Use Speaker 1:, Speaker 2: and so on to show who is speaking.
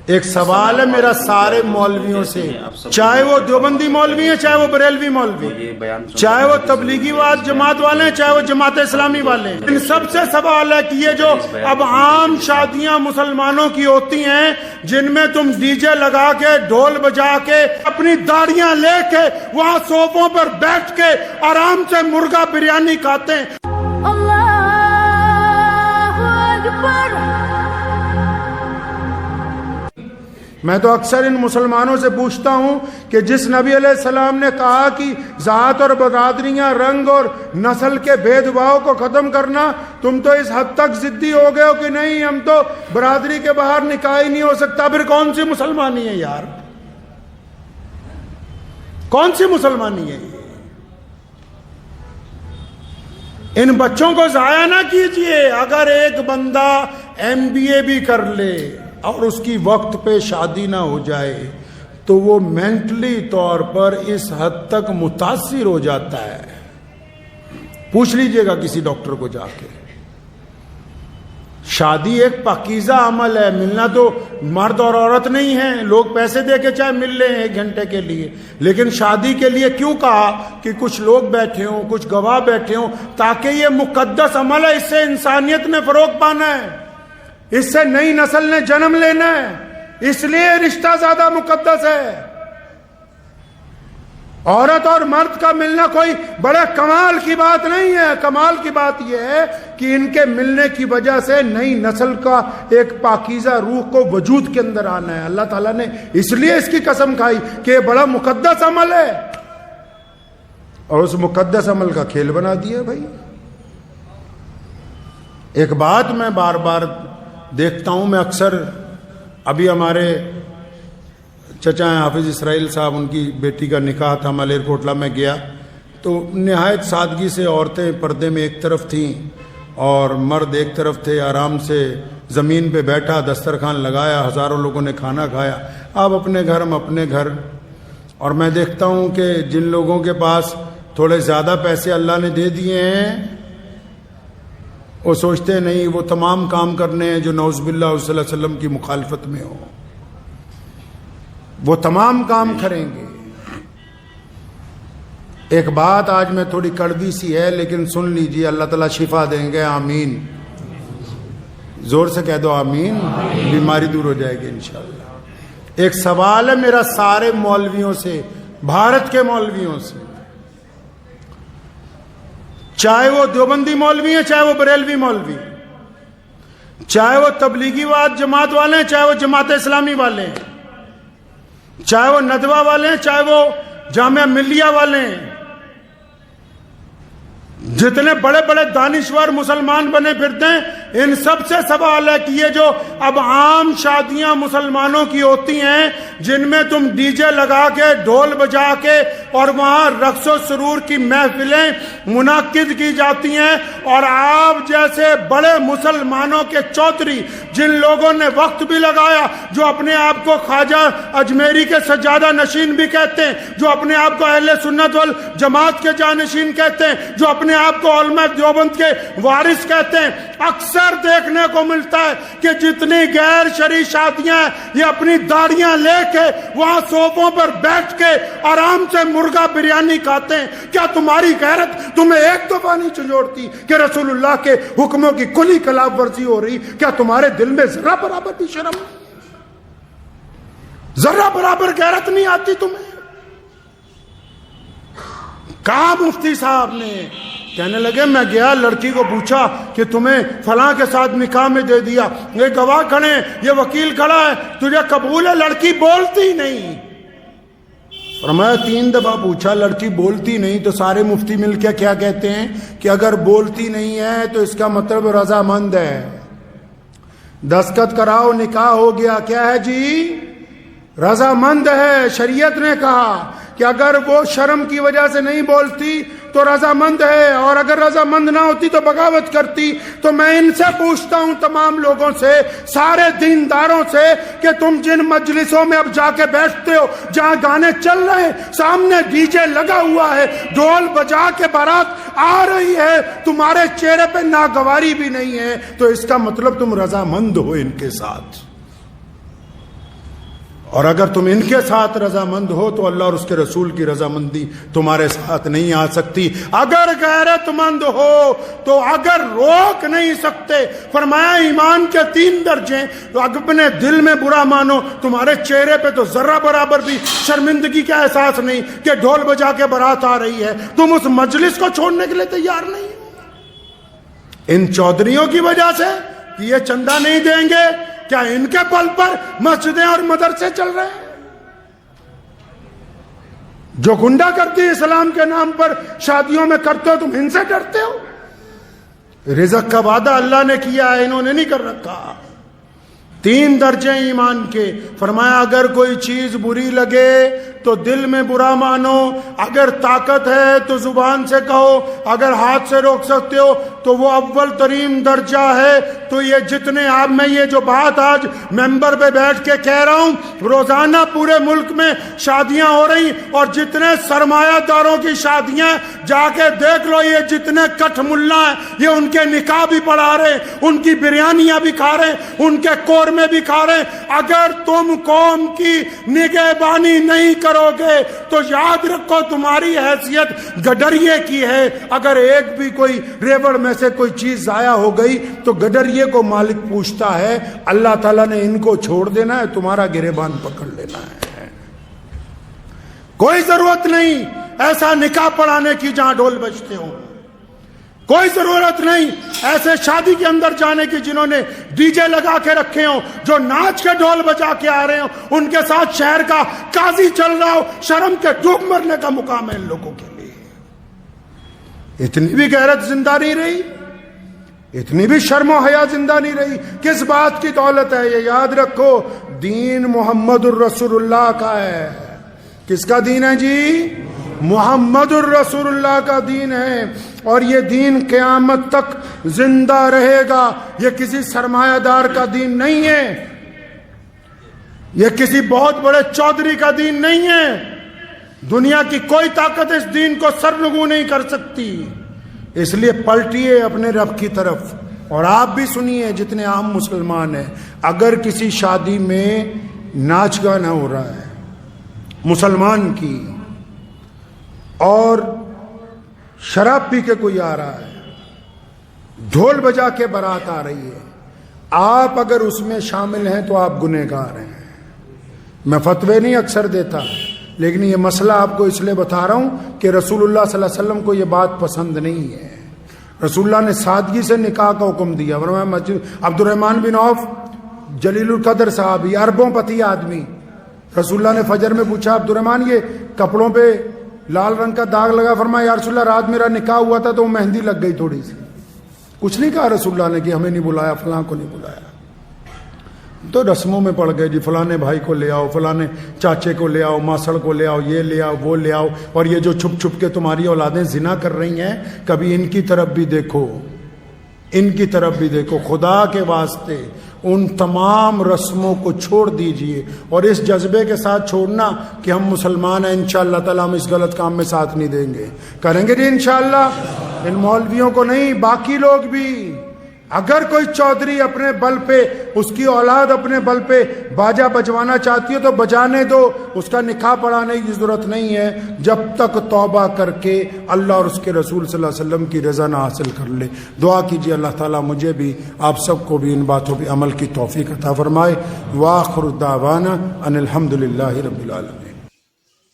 Speaker 1: ایک سوال ہے میرا سارے مولویوں سے، چاہے وہ دیوبندی مولوی ہیں، چاہے وہ بریلوی مولوی، چاہے وہ تبلیغی جماعت والے ہیں، چاہے وہ جماعت اسلامی والے ہیں، ان سب سے سوال ہے کہ یہ جو اب عام شادیاں مسلمانوں کی ہوتی ہیں جن میں تم ڈی جے لگا کے ڈھول بجا کے اپنی داڑیاں لے کے وہاں صوفوں پر بیٹھ کے آرام سے مرغا بریانی کھاتے ہیں، میں تو اکثر ان مسلمانوں سے پوچھتا ہوں کہ جس نبی علیہ السلام نے کہا کہ ذات اور برادریاں، رنگ اور نسل کے بھید بھاؤ کو ختم کرنا، تم تو اس حد تک ضدی ہو گئے ہو کہ نہیں ہم تو برادری کے باہر نکاح ہی نہیں ہو سکتا، پھر کون سی مسلمانی ہے یار؟ کون سی مسلمانی ہے؟ ان بچوں کو ضائع نہ کیجئے۔ اگر ایک بندہ MBA بھی کر لے اور اس کی وقت پہ شادی نہ ہو جائے تو وہ مینٹلی طور پر اس حد تک متاثر ہو جاتا ہے، پوچھ لیجئے گا کسی ڈاکٹر کو جا کے۔ شادی ایک پاکیزہ عمل ہے، ملنا تو مرد اور عورت نہیں ہے، لوگ پیسے دے کے چاہے مل لیں 1 گھنٹے کے لیے، لیکن شادی کے لیے کیوں کہا کہ کچھ لوگ بیٹھے ہوں، کچھ گواہ بیٹھے ہوں، تاکہ یہ مقدس عمل ہے، اس سے انسانیت نے فروغ پانا ہے، اس سے نئی نسل نے جنم لینا ہے، اس لیے رشتہ زیادہ مقدس ہے۔ عورت اور مرد کا ملنا کوئی بڑے کمال کی بات نہیں ہے، کمال کی بات یہ ہے کہ ان کے ملنے کی وجہ سے نئی نسل کا ایک پاکیزہ روح کو وجود کے اندر آنا ہے۔ اللہ تعالیٰ نے اس لیے اس کی قسم کھائی کہ یہ بڑا مقدس عمل ہے، اور اس مقدس عمل کا کھیل بنا دیا بھائی۔ ایک بات میں بار بار دیکھتا ہوں، میں اکثر ابھی ہمارے چچا ہیں حافظ اسرائیل صاحب، ان کی بیٹی کا نکاح تھا، ملیر کوٹلہ میں گیا تو نہایت سادگی سے عورتیں پردے میں ایک طرف تھیں اور مرد ایک طرف تھے، آرام سے زمین پہ بیٹھا، دسترخوان لگایا، ہزاروں لوگوں نے کھانا کھایا، آپ اپنے گھر ہم اپنے گھر۔ اور میں دیکھتا ہوں کہ جن لوگوں کے پاس تھوڑے زیادہ پیسے اللہ نے دے دیے ہیں وہ سوچتے نہیں، وہ تمام کام کرنے ہیں جو نعوذ باللہ صلی اللہ علیہ وسلم کی مخالفت میں ہو، وہ تمام کام کریں گے۔ ایک بات آج میں تھوڑی کڑوی سی ہے لیکن سن لیجیے، اللہ تعالیٰ شفا دیں گے، آمین، زور سے کہہ دو آمین، بیماری دور ہو جائے گی انشاءاللہ۔ ایک سوال ہے میرا سارے مولویوں سے، بھارت کے مولویوں سے، چاہے وہ دیوبندی مولوی ہیں، چاہے وہ بریلوی مولوی، چاہے وہ تبلیغی جماعت والے ہیں، چاہے وہ جماعت اسلامی والے ہیں، چاہے وہ ندوہ والے ہیں، چاہے وہ جامعہ ملیہ والے ہیں، جتنے بڑے بڑے دانشور مسلمان بنے پھرتے ہیں، ان سب سے سوال ہے کہ یہ جو اب عام شادیاں مسلمانوں کی ہوتی ہیں جن میں تم ڈی جے لگا کے ڈھول بجا کے اور وہاں رقص و سرور کی محفلیں منعقد کی جاتی ہیں، اور آپ جیسے بڑے مسلمانوں کے چودھری جن لوگوں نے وقت بھی لگایا، جو اپنے آپ کو خواجہ اجمیری کے سجادہ نشین بھی کہتے ہیں، جو اپنے آپ کو اہل سنت والجماعت کے جانشین کہتے ہیں، جو اپنے آپ کو علماء دیوبند کے وارث کہتے ہیں، اکثر دیکھنے کو ملتا ہے کہ جتنی غیر شرعی شادیاں ہیں یہ اپنی داڑیاں لے کے وہاں صوفوں پر بیٹھ کے آرام سے مرغا بریانی کھاتے ہیں۔ کیا تمہاری غیرت تمہیں ایک دفعہ نہیں چنجوڑتی کہ رسول اللہ کے حکموں کی کھلی خلاف ورزی ہو رہی؟ کیا تمہارے دل میں ذرا برابر بھی شرم، ذرا برابر غیرت نہیں آتی تمہیں؟ کہا مفتی صاحب نے، کہنے لگے میں گیا، لڑکی کو پوچھا کہ تمہیں فلاں کے ساتھ نکاح میں دے دیا، یہ گواہ کھڑے ہیں، یہ وکیل کھڑا ہے، تجھے قبول ہے؟ لڑکی بولتی نہیں۔ فرمایا 3 دفعہ پوچھا، لڑکی بولتی نہیں، تو سارے مفتی مل کے کیا کہتے ہیں کہ اگر بولتی نہیں ہے تو اس کا مطلب رضامند ہے، دستخط کراؤ، نکاح ہو گیا۔ کیا ہے جی؟ رضامند ہے۔ شریعت نے کہا کہ اگر وہ شرم کی وجہ سے نہیں بولتی تو رضامند ہے، اور اگر رضامند نہ ہوتی تو بغاوت کرتی۔ تو میں ان سے پوچھتا ہوں، تمام لوگوں سے، سارے دینداروں سے، کہ تم جن مجلسوں میں اب جا کے بیٹھتے ہو جہاں گانے چل رہے ہیں، سامنے ڈی جے لگا ہوا ہے، ڈھول بجا کے بارات آ رہی ہے، تمہارے چہرے پہ ناگواری بھی نہیں ہے، تو اس کا مطلب تم رضامند ہو ان کے ساتھ۔ اور اگر تم ان کے ساتھ رضامند ہو تو اللہ اور اس کے رسول کی رضامندی تمہارے ساتھ نہیں آ سکتی. اگر غیرت مند ہو تو اگر روک نہیں سکتے. فرمایا ایمان کے 3 درجے. تو اپنے دل میں برا مانو, تمہارے چہرے پہ تو ذرہ برابر بھی شرمندگی کا احساس نہیں کہ ڈھول بجا کے بارات آ رہی ہے, تم اس مجلس کو چھوڑنے کے لیے تیار نہیں. ان چودھریوں کی وجہ سے کہ یہ چندہ نہیں دیں گے, کیا ان کے بل پر مسجدیں اور مدرسے چل رہے ہیں؟ جو گنڈا کرتی اسلام کے نام پر شادیوں میں کرتے ہو, تم ان سے ڈرتے ہو؟ رزق کا وعدہ اللہ نے کیا ہے, انہوں نے نہیں کر رکھا. 3 درجے ایمان کے. فرمایا اگر کوئی چیز بری لگے تو دل میں برا مانو, اگر طاقت ہے تو زبان سے کہو, اگر ہاتھ سے روک سکتے ہو تو وہ اول ترین درجہ ہے. تو یہ جتنے آپ میں یہ جو بات آج ممبر پہ بیٹھ کے کہہ رہا ہوں, روزانہ پورے ملک میں شادیاں ہو رہی, اور جتنے سرمایہ داروں کی شادیاں جا کے دیکھ لو, یہ جتنے کٹھ ملا ہیں یہ ان کے نکاح بھی پڑھا رہے, ان کی بریانیاں بھی کھا رہے, ان کے قورمے بھی کھا رہے. اگر تم قوم کی نگہبانی نہیں کرو گے تو یاد رکھو تمہاری حیثیت گڈریے کی ہے. اگر ایک بھی کوئی ریوڑ میں سے کوئی چیز ضائع ہو گئی تو گڈریے کو مالک پوچھتا ہے, اللہ تعالیٰ نے ان کو چھوڑ دینا ہے, تمہارا گریبان پکڑ لینا ہے. کوئی ضرورت نہیں ایسا نکاح پڑھانے کی جہاں ڈھول بجتے ہوں, کوئی ضرورت نہیں ایسے شادی کے اندر جانے کی جنہوں نے ڈی جے لگا کے رکھے ہوں, جو ناچ کے ڈھول بجا کے آ رہے ہوں, ان کے ساتھ شہر کا قاضی چل رہا ہو. شرم کے ڈوب مرنے کا مقام ہے ان لوگوں کے لیے. اتنی بھی غیرت زندہ نہیں رہی, اتنی بھی شرم و حیا زندہ نہیں رہی. کس بات کی دولت ہے؟ یہ یاد رکھو, دین محمد الرسول اللہ کا ہے. کس کا دین ہے جی؟ محمد الرسول اللہ کا دین ہے, اور یہ دین قیامت تک زندہ رہے گا. یہ کسی سرمایہ دار کا دین نہیں ہے, یہ کسی بہت بڑے چودھری کا دین نہیں ہے. دنیا کی کوئی طاقت اس دین کو سرنگوں نہیں کر سکتی. اس لیے پلٹیے اپنے رب کی طرف. اور آپ بھی سنیے جتنے عام مسلمان ہیں, اگر کسی شادی میں ناچ گانا ہو رہا ہے مسلمان کی, اور شراب پی کے کوئی آ رہا ہے, ڈھول بجا کے بارات آ رہی ہے, آپ اگر اس میں شامل ہیں تو آپ گنہگار ہیں. میں فتوے نہیں اکثر دیتا, لیکن یہ مسئلہ آپ کو اس لیے بتا رہا ہوں کہ رسول اللہ صلی اللہ علیہ وسلم کو یہ بات پسند نہیں ہے. رسول اللہ نے سادگی سے نکاح کا حکم دیا. عبد الرحمن بن عوف جلیل القدر صحابی, اربوں پتی آدمی, رسول اللہ نے فجر میں پوچھا, عبد الرحمن یہ کپڑوں پہ لال رنگ کا داغ لگا. فرمایا یا رسول اللہ رات میرا نکاح ہوا تھا تو مہندی لگ گئی تھوڑی سی. کچھ نہیں کہا رسول اللہ نے کہ ہمیں نہیں بلایا, فلاں کو نہیں بلایا. تو رسموں میں پڑ گئے جی, فلانے بھائی کو لے آؤ, فلانے چاچے کو لے آؤ, ماسڑ کو لے آؤ, یہ لے آؤ, وہ لے آؤ. اور یہ جو چھپ چھپ کے تمہاری اولادیں زنا کر رہی ہیں, کبھی ان کی طرف بھی دیکھو, ان کی طرف بھی دیکھو. خدا کے واسطے ان تمام رسموں کو چھوڑ دیجئے, اور اس جذبے کے ساتھ چھوڑنا کہ ہم مسلمان ہیں, انشاءاللہ تعالیٰ ہم اس غلط کام میں ساتھ نہیں دیں گے. کریں گے جی انشاءاللہ. ان مولویوں کو نہیں, باقی لوگ بھی. اگر کوئی چودھری اپنے بل پہ, اس کی اولاد اپنے بل پہ باجا بجوانا چاہتی ہو تو بجانے دو, اس کا نکاح پڑھانے کی ضرورت نہیں ہے, جب تک توبہ کر کے اللہ اور اس کے رسول صلی اللہ علیہ وسلم کی رضا نہ حاصل کر لے. دعا کیجیے اللہ تعالیٰ مجھے بھی آپ سب کو بھی ان باتوں پہ عمل کی توفیق عطا فرمائے. وآخر دعوانا ان الحمد للہ رب العالمین.